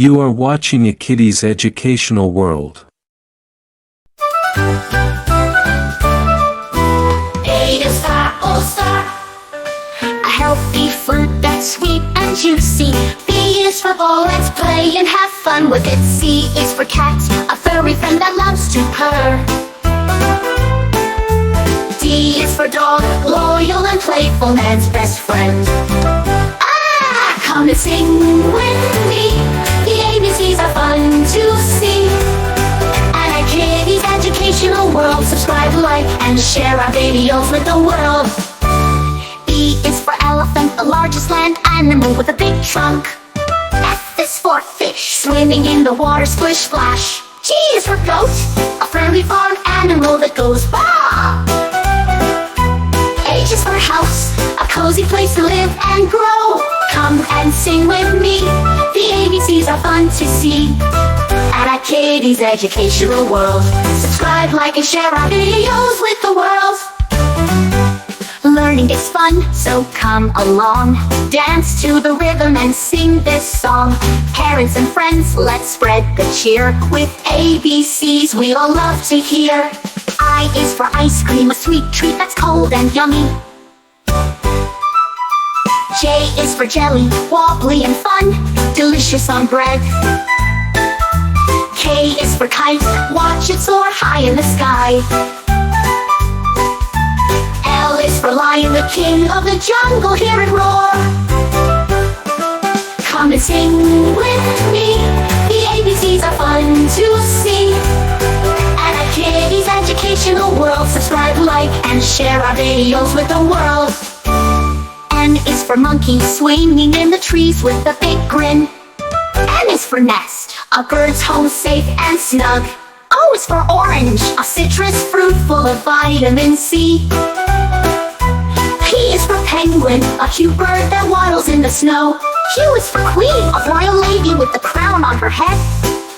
You are watching a kiddie's educational world. A is for apple star, a healthy fruit that's sweet and juicy. B is for ball, let's play and have fun with it. C is for cat, a furry friend that loves to purr. D is for dog, loyal and playful, man's best friend. Come and sing with me, the ABCs are fun to see. And our kiddie's educational world, subscribe, like, and share our videos with the world. E is for elephant, the largest land animal with a big trunk. F is for fish, swimming in the water, splish splash. G is for goat, a friendly farm animal that goes bah. H is for house, a cozy place to live and grow. Come and sing with me, the ABCs are fun to see. At our kiddie's educational world, subscribe, like, and share our videos with the world. Learning is fun, so come along. Dance to the rhythm and sing this song. Parents and friends, let's spread the cheer. With ABCs we all love to hear. I is for ice cream, a sweet treat that's cold and yummy. J is for jelly, wobbly and fun, delicious on bread. K is for kite, watch it soar high in the sky. L is for lion, the king of the jungle, hear it roar. Come and sing with me, the ABCs are fun to see. And our kiddie's educational world, subscribe, like, and share our videos with the world. N is for monkey, swinging in the trees with a big grin. N is for nest, a bird's home safe and snug. O is for orange, a citrus fruit full of vitamin C. P is for penguin, a cute bird that waddles in the snow. Q is for queen, a royal lady with the crown on her head.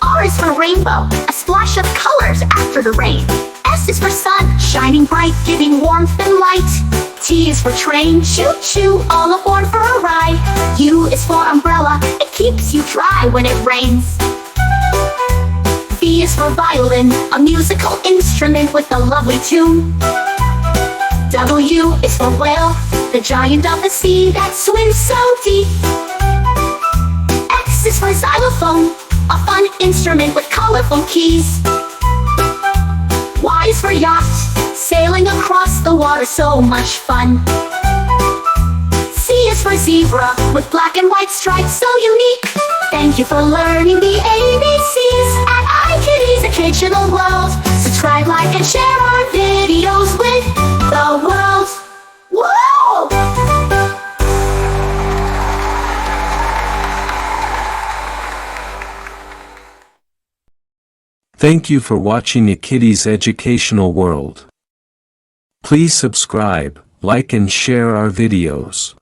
R is for rainbow, a splash of colors after the rain. S is for sun, shining bright, giving warmth and light. T is for train, choo-choo, all aboard for a ride. U is for umbrella, it keeps you dry when it rains. V is for violin, a musical instrument with a lovely tune. W is for whale, the giant of the sea that swims so deep. X is for xylophone, a fun instrument with colorful keys. Y is for yacht, sailing across the water, so much fun. Z is for zebra, with black and white stripes, so unique. Thank you for learning the ABCs at iKiddie's Educational World. Subscribe, like, and share our videos with the world. Whoa! Thank you for watching a kiddie's educational world. Please subscribe, like, and share our videos.